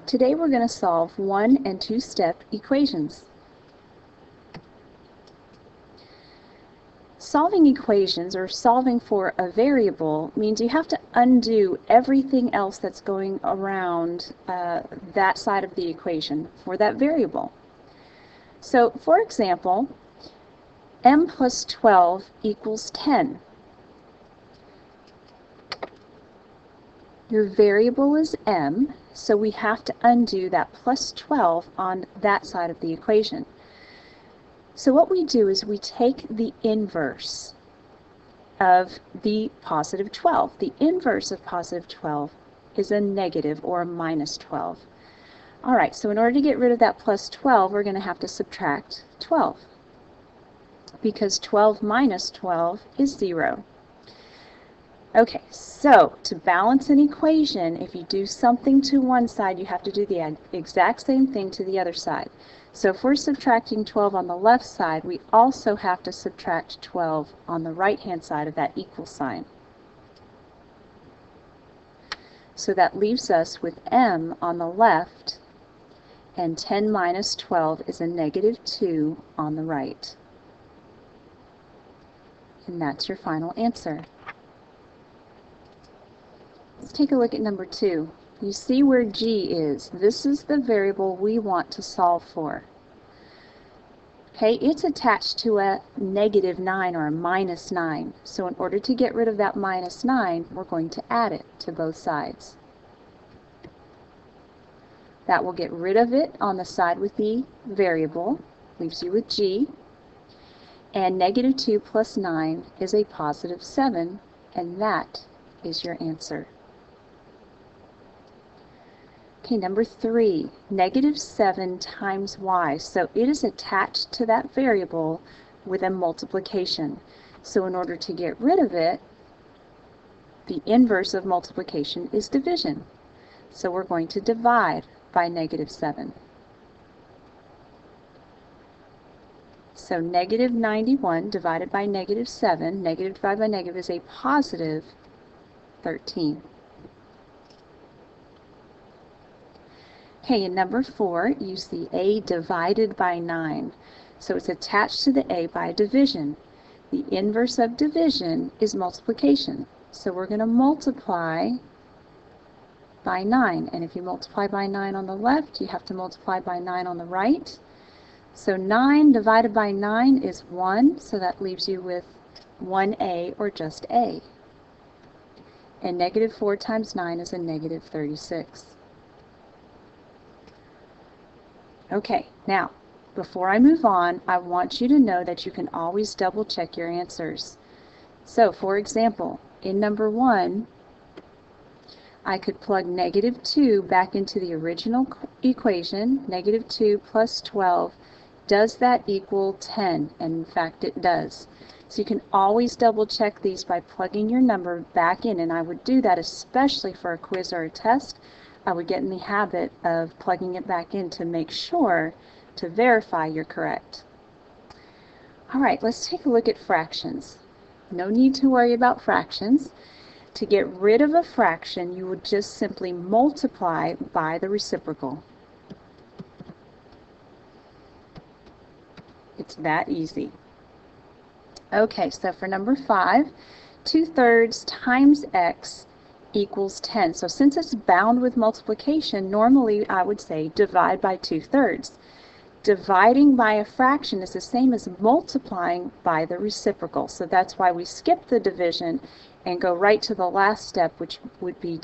Today we're going to solve 1- and 2-step equations. Solving equations, or solving for a variable, means you have to undo everything else that's going around that side of the equation for that variable. So, for example, m plus 12 equals 10. Your variable is m, so we have to undo that plus 12 on that side of the equation. So what we do is we take the inverse of the positive 12. The inverse of positive 12 is a negative, or a minus 12. Alright, so in order to get rid of that plus 12, we're going to have to subtract 12, because 12 minus 12 is 0. Okay, so to balance an equation, if you do something to one side, you have to do the exact same thing to the other side. So if we're subtracting 12 on the left side, we also have to subtract 12 on the right-hand side of that equal sign. So that leaves us with m on the left, and 10 minus 12 is a negative 2 on the right. And that's your final answer. Let's take a look at number 2. You see where g is. This is the variable we want to solve for. Okay, it's attached to a negative 9 or a minus 9. So in order to get rid of that minus 9, we're going to add it to both sides. That will get rid of it on the side with the variable, leaves you with g. And negative 2 plus 9 is a positive 7, and that is your answer. Okay, number 3, negative 7 times y. So it is attached to that variable with a multiplication. So in order to get rid of it, the inverse of multiplication is division. So we're going to divide by negative 7. So negative 91 divided by negative 7, negative divided by negative, is a positive 13. Okay, in number 4, you see a divided by 9. So it's attached to the a by division. The inverse of division is multiplication. So we're going to multiply by 9. And if you multiply by 9 on the left, you have to multiply by 9 on the right. So 9 divided by 9 is 1, so that leaves you with 1a, or just a. And negative 4 times 9 is a negative 36. Okay, now, before I move on, I want you to know that you can always double check your answers. So, for example, in number 1, I could plug negative 2 back into the original equation. Negative 2 plus 12, does that equal 10? And in fact, it does. So you can always double check these by plugging your number back in, and I would do that especially for a quiz or a test. I would get in the habit of plugging it back in to make sure to verify you're correct. Alright, let's take a look at fractions. No need to worry about fractions. To get rid of a fraction, you would just simply multiply by the reciprocal. It's that easy. Okay, so for number 5, 2/3 times x equals 10. So since it's bound with multiplication, normally I would say divide by 2/3. Dividing by a fraction is the same as multiplying by the reciprocal. So that's why we skip the division and go right to the last step, which would be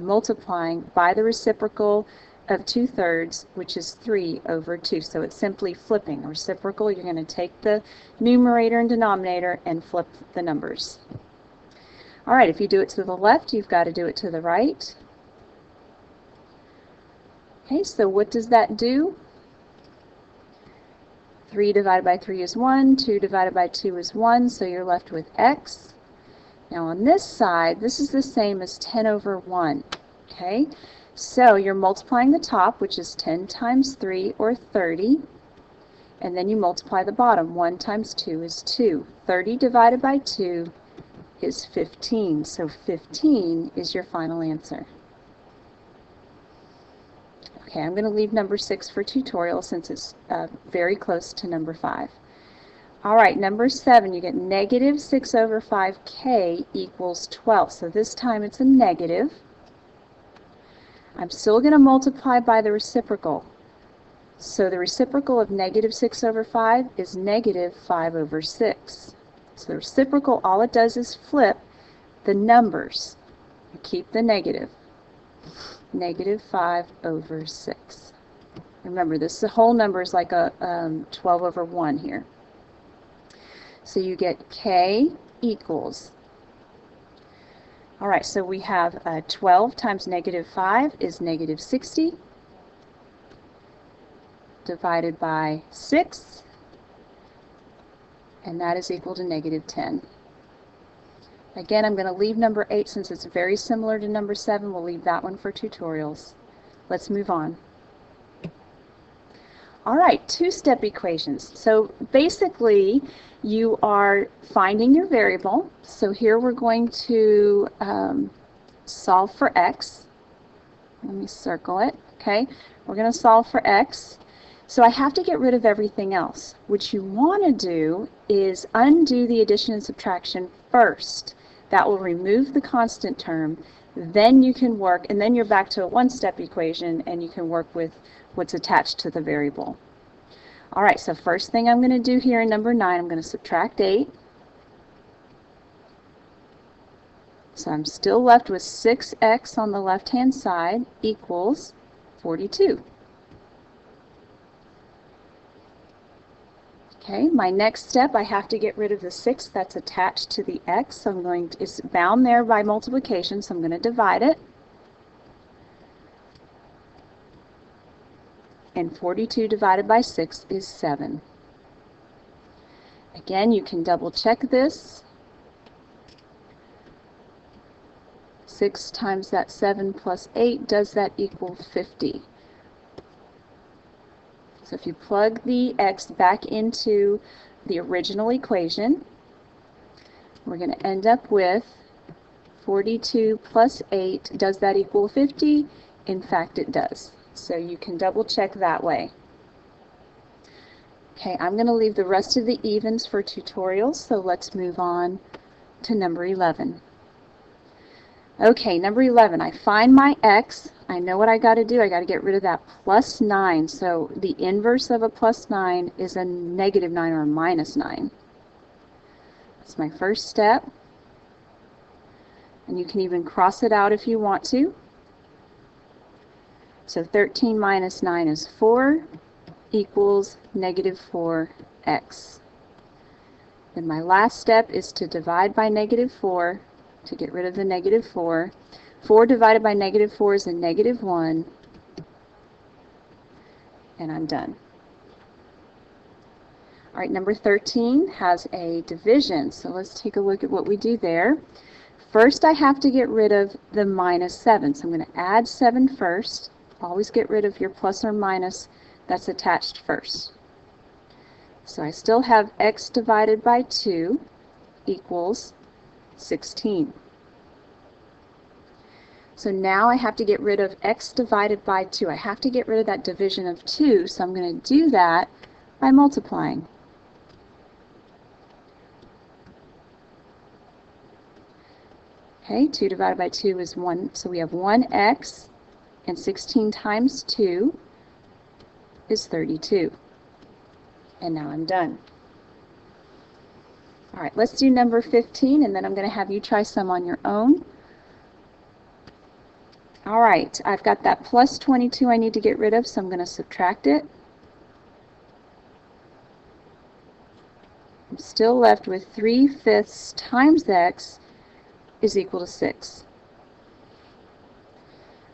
multiplying by the reciprocal of 2/3, which is 3 over 2. So it's simply flipping. Reciprocal, you're going to take the numerator and denominator and flip the numbers. Alright, if you do it to the left, you've got to do it to the right. Okay, so what does that do? 3 divided by 3 is 1, 2 divided by 2 is 1, so you're left with x. Now on this side, this is the same as 10 over 1. Okay, so you're multiplying the top, which is 10 times 3, or 30, and then you multiply the bottom. 1 times 2 is 2. 30 divided by 2 is 15. So 15 is your final answer. Okay, I'm going to leave number 6 for tutorial since it's very close to number 5. All right, number 7, you get negative 6 over 5k equals 12. So this time it's a negative. I'm still going to multiply by the reciprocal. So the reciprocal of negative 6 over 5 is negative 5 over 6. So the reciprocal, all it does is flip the numbers. You keep the negative. Negative 5 over 6. Remember, this whole number is like a 12 over 1 here. So you get k equals. All right, so we have 12 times negative 5 is negative 60 divided by 6, and that is equal to negative 10. Again, I'm going to leave number 8 since it's very similar to number 7. We'll leave that one for tutorials. Let's move on. All right, two-step equations. So basically, you are finding your variable. So here we're going to solve for x. Let me circle it. Okay, we're going to solve for x. So I have to get rid of everything else. What you want to do is undo the addition and subtraction first. That will remove the constant term. Then you can work, and then you're back to a one-step equation, and you can work with what's attached to the variable. All right, so first thing I'm going to do here in number 9, I'm going to subtract 8. So I'm still left with 6x on the left-hand side equals 42. Okay, my next step, I have to get rid of the 6 that's attached to the x. So I'm going to, it's bound there by multiplication, so I'm going to divide it. And 42 divided by 6 is 7. Again, you can double check this. 6 times that 7 plus 8, does that equal 50? So if you plug the x back into the original equation, we're going to end up with 42 plus 8. Does that equal 50? In fact, it does. So you can double check that way. Okay, I'm going to leave the rest of the evens for tutorials, so let's move on to number 11. Okay, number 11, I find my x. I know what I got to do. I got to get rid of that plus 9. So the inverse of a plus 9 is a negative 9 or a minus 9. That's my first step. And you can even cross it out if you want to. So 13 minus 9 is 4 equals negative 4x. Then my last step is to divide by negative 4 to get rid of the negative 4. 4 divided by negative 4 is a negative 1. And I'm done. All right, number 13 has a division. So let's take a look at what we do there. First, I have to get rid of the minus 7. So I'm going to add 7 first. Always get rid of your plus or minus that's attached first. So I still have x divided by 2 equals 16. So now I have to get rid of x divided by 2. I have to get rid of that division of 2, so I'm going to do that by multiplying. Okay, 2 divided by 2 is 1, so we have 1x, and 16 times 2 is 32. And now I'm done. All right, let's do number 15, and then I'm going to have you try some on your own. All right, I've got that plus 22 I need to get rid of, so I'm going to subtract it. I'm still left with 3/5 times x is equal to 6.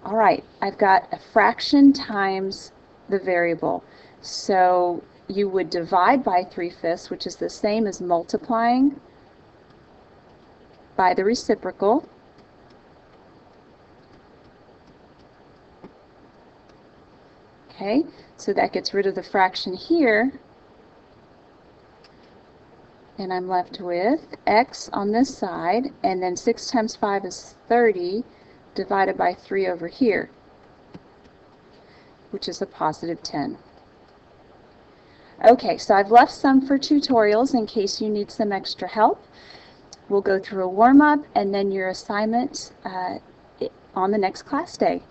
All right, I've got a fraction times the variable. So you would divide by 3/5, which is the same as multiplying by the reciprocal. Okay, so that gets rid of the fraction here. And I'm left with x on this side, and then 6 times 5 is 30 divided by 3 over here. which is a positive 10. Okay, so I've left some for tutorials in case you need some extra help. We'll go through a warm-up and then your assignment on the next class day.